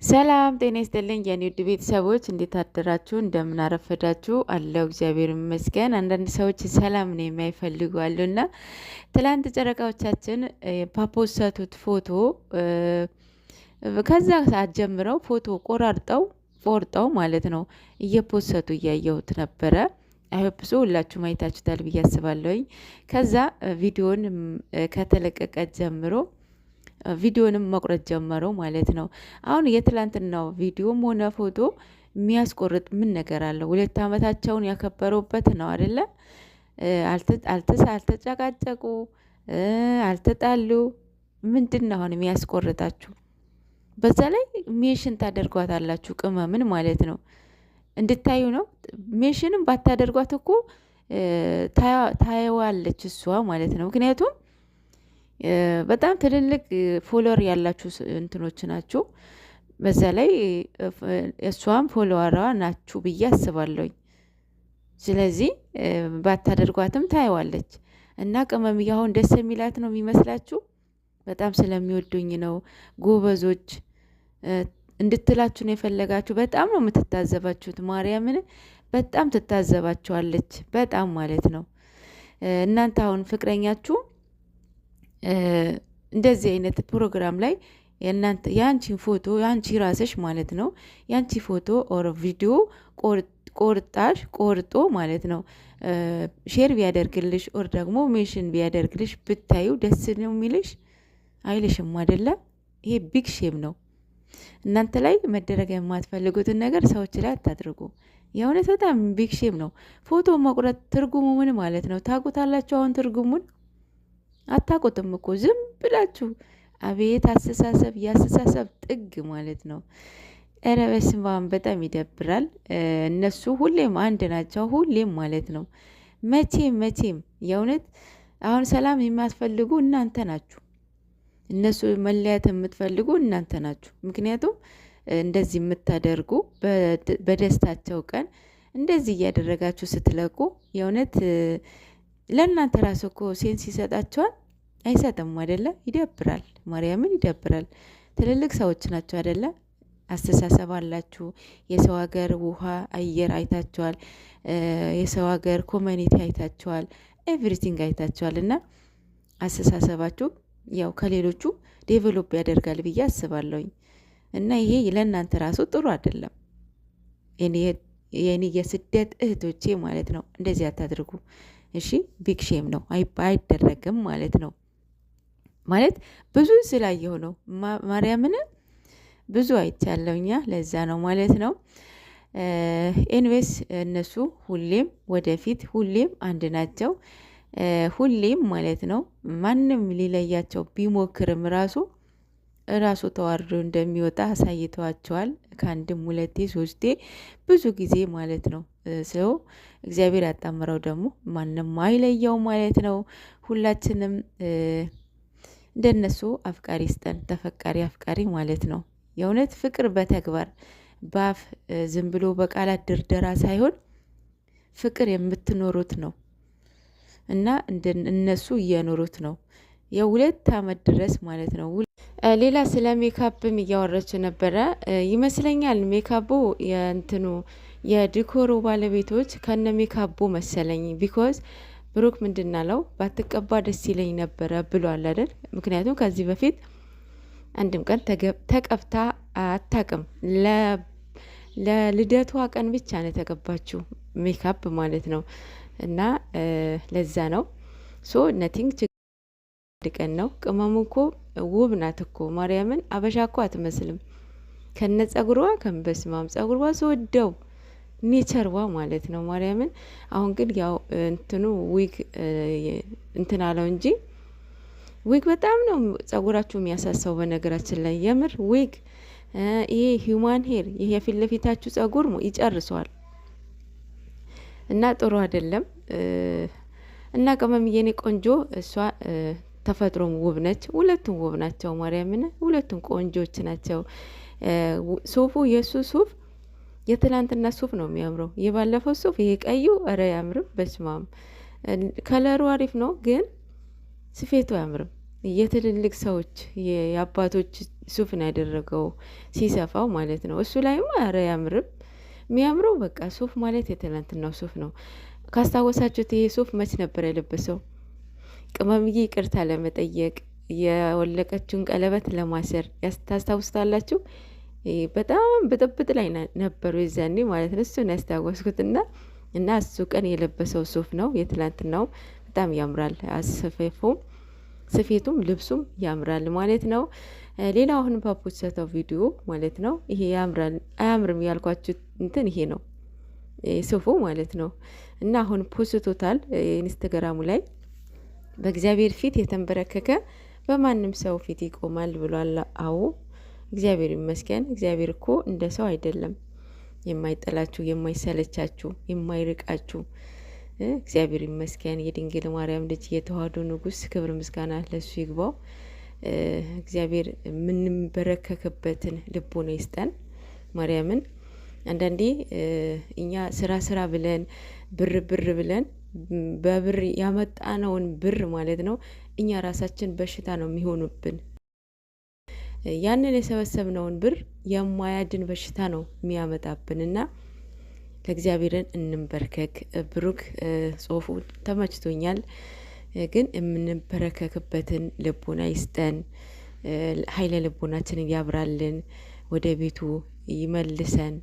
ሰላም ጤና ይስጥልኝ የኔ ውድ ቤተሰቦች እንዴት አደራችሁ? እንደምን አረፈዳችሁ? አለው እግዚአብሔር ይመስገን። አንዳንድ ሰዎች ሰላም ነው የማይፈልጉ አሉና ትላንት ጨረቃዎቻችን ፓፖሰቱት ፎቶ ከዛ ሰዓት ጀምረው ፎቶ ቆርጠው ማለት ነው እየፖሰቱ እያየሁት ነበረ። አይሆፕሱ ሁላችሁም አይታችሁታል ብዬ አስባለሁኝ። ከዛ ቪዲዮን ከተለቀቀ ጀምሮ ቪዲዮንም መቁረጥ ጀመረው ማለት ነው። አሁን የትላንትናው ቪዲዮም ሆነ ፎቶ የሚያስቆርጥ ምን ነገር አለው? 2 ዓመታቸውን ያከበሩበት ነው አይደለ? አልተጨቃጨቁ፣ አልተጣሉ። ምንድን ነው አሁን የሚያስቆርጣችሁ? በዛ ላይ ሜሽን ታደርጓታላችሁ፣ ቅመምን ማለት ነው እንድታዩ ነው። ሜሽንም ባታደርጓት እኮ ታየዋለች እሷ ማለት ነው። ምክንያቱም በጣም ትልልቅ ፎሎወር ያላችሁ እንትኖች ናችሁ። በዛ ላይ እሷም ፎሎወሯ ናችሁ ብዬ አስባለሁኝ። ስለዚህ ባታደርጓትም ታየዋለች። እና ቅመምዬ አሁን ደስ የሚላት ነው የሚመስላችሁ? በጣም ስለሚወዱኝ ነው ጎበዞች እንድትላችሁ ነው የፈለጋችሁ። በጣም ነው የምትታዘባችሁት። ማርያምን በጣም ትታዘባችኋለች። በጣም ማለት ነው። እናንተ አሁን ፍቅረኛችሁ እንደዚህ አይነት ፕሮግራም ላይ የአንቺን ፎቶ የአንቺ ራስሽ ማለት ነው የአንቺ ፎቶ ኦር ቪዲዮ ቆርጦ ማለት ነው ሼር ቢያደርግልሽ ኦር ደግሞ ሜሽን ቢያደርግልሽ ብታዩ ደስ ነው የሚልሽ? አይልሽም አይደለ? ይሄ ቢግ ሼም ነው። እናንተ ላይ መደረግ የማትፈልጉትን ነገር ሰዎች ላይ አታድርጉ። የእውነት በጣም ቢግ ሼም ነው። ፎቶ መቁረጥ ትርጉሙ ምን ማለት ነው ታውቁታላችሁ? አሁን ትርጉሙን አታውቁትም እኮ ዝም ብላችሁ። አቤት አስተሳሰብ፣ የአስተሳሰብ ጥግ ማለት ነው። ኧረ በስመ አብ በጣም ይደብራል። እነሱ ሁሌም አንድ ናቸው፣ ሁሌም ማለት ነው። መቼም የእውነት አሁን ሰላም የማትፈልጉ እናንተ ናችሁ። እነሱ መለያት የምትፈልጉ እናንተ ናችሁ። ምክንያቱም እንደዚህ የምታደርጉ በደስታቸው ቀን እንደዚህ እያደረጋችሁ ስትለቁ የእውነት ለእናንተ ራሱ እኮ ሴንስ ይሰጣቸዋል? አይሰጥም አይደለ? ይደብራል። ማርያምን ይደብራል። ትልልቅ ሰዎች ናቸው አይደለ? አስተሳሰብ አላችሁ። የሰው ሀገር ውሃ አየር አይታችኋል። የሰው ሀገር ኮሚኒቲ አይታችኋል። ኤቭሪቲንግ አይታችኋል። እና አስተሳሰባችሁ ያው ከሌሎቹ ዴቨሎፕ ያደርጋል ብዬ አስባለሁኝ። እና ይሄ ለእናንተ ራሱ ጥሩ አይደለም። የኔ የስደት እህቶቼ ማለት ነው እንደዚህ አታድርጉ እሺ። ቢግ ሼም ነው፣ አይደረግም ማለት ነው። ማለት ብዙ ስላየሁ ነው ማርያምን ብዙ አይቻለሁኛ፣ ለዛ ነው ማለት ነው። ኤንዌስ እነሱ ሁሌም ወደፊት ሁሌም አንድ ናቸው፣ ሁሌም ማለት ነው። ማንም ሊለያቸው ቢሞክርም ራሱ ተዋርዶ እንደሚወጣ አሳይተዋቸዋል። ከአንድም 2 3 ብዙ ጊዜ ማለት ነው። ሰው እግዚአብሔር ያጣምረው ደግሞ ማንም አይለየው ማለት ነው። ሁላችንም እንደነሱ አፍቃሪ ስጠን፣ ተፈቃሪ አፍቃሪ ማለት ነው። የእውነት ፍቅር በተግባር በአፍ ዝም ብሎ በቃላት ድርደራ ሳይሆን ፍቅር የምትኖሩት ነው እና እነሱ እየኖሩት ነው የ2 ዓመት ድረስ ማለት ነው። ሌላ ስለ ሜካፕም እያወረች ነበረ ይመስለኛል። ሜካፑ የእንትኑ የዲኮሩ ባለቤቶች ከነ ሜካፑ መሰለኝ። ቢኮዝ ብሩክ ምንድናለው ባትቀባ ደስ ይለኝ ነበረ ብሏል አይደል? ምክንያቱም ከዚህ በፊት አንድም ቀን ተቀብታ አታቅም። ለልደቷ ቀን ብቻ ነው የተቀባችው ሜካፕ ማለት ነው። እና ለዛ ነው ሶ ነቲንግ ቀን ነው። ቅመሙ እኮ ውብ ናት እኮ ማርያምን፣ አበሻ እኮ አትመስልም ከነ ጸጉሯ። ከበስማም ጸጉሯ ስወደው ኔቸርዋ ማለት ነው ማርያምን። አሁን ግን ያው እንትኑ ዊግ እንትን አለው እንጂ ዊግ በጣም ነው ጸጉራችሁ የሚያሳሳው። በነገራችን ላይ የምር ዊግ ይሄ ሂውማን ሄር ይሄ የፊት ለፊታችሁ ጸጉር ይጨርሰዋል እና ጥሩ አይደለም። እና ቅመም የኔ ቆንጆ እሷ ተፈጥሮም ውብ ነች። ሁለቱም ውብ ናቸው ማርያምን፣ ሁለቱም ቆንጆች ናቸው። ሱፉ የሱ ሱፍ የትላንትና ሱፍ ነው የሚያምረው። የባለፈው ሱፍ ይሄ ቀዩ እረ ያምርም። በስማም ከለሩ አሪፍ ነው፣ ግን ስፌቱ አያምርም። የትልልቅ ሰዎች የአባቶች ሱፍን ያደረገው ሲሰፋው ማለት ነው። እሱ ላይማ ኧረ አያምርም። የሚያምረው በቃ ሱፍ ማለት የትናንትናው ሱፍ ነው። ካስታወሳችሁት ይሄ ሱፍ መች ነበር የለበሰው? ቅመምዬ ይቅርታ ለመጠየቅ የወለቀችውን ቀለበት ለማሰር ታስታውስታላችሁ? በጣም ብጥብጥ ላይ ነበሩ የዛኔ ማለት ነው። እሱን ያስታወስኩትና እና እሱ ቀን የለበሰው ሱፍ ነው የትላንትናው። በጣም ያምራል። አሰፋፉም ስፌቱም ልብሱም ያምራል ማለት ነው። ሌላው አሁን በፖስተው ቪዲዮ ማለት ነው ይሄ ያምራል አያምርም ያልኳችሁ እንትን ይሄ ነው ሱፉ ማለት ነው። እና አሁን ፖስቶታል ኢንስታግራሙ ላይ በእግዚአብሔር ፊት የተንበረከከ በማንም ሰው ፊት ይቆማል ብሏል። አዎ እግዚአብሔር ይመስገን። እግዚአብሔር እኮ እንደ ሰው አይደለም። የማይጠላችሁ፣ የማይሰለቻችሁ፣ የማይርቃችሁ እግዚአብሔር ይመስገን። የድንግል ማርያም ልጅ የተዋህዶ ንጉሥ ክብር ምስጋና ለሱ ይግባው። እግዚአብሔር የምንበረከክበትን ልቦና ይስጠን። ማርያምን አንዳንዴ እኛ ስራ ብለን ብር ብለን በብር ያመጣነውን ብር ማለት ነው እኛ ራሳችን በሽታ ነው የሚሆኑብን። ያንን የሰበሰብነውን ብር የማያድን በሽታ ነው የሚያመጣብንና ለእግዚአብሔርን እንንበርከክ። ብሩክ ጽሁፉ ተመችቶኛል። ግን የምንበረከክበትን ልቦና ይስጠን። ኃይለ ልቦናችንን ያብራልን፣ ወደ ቤቱ ይመልሰን።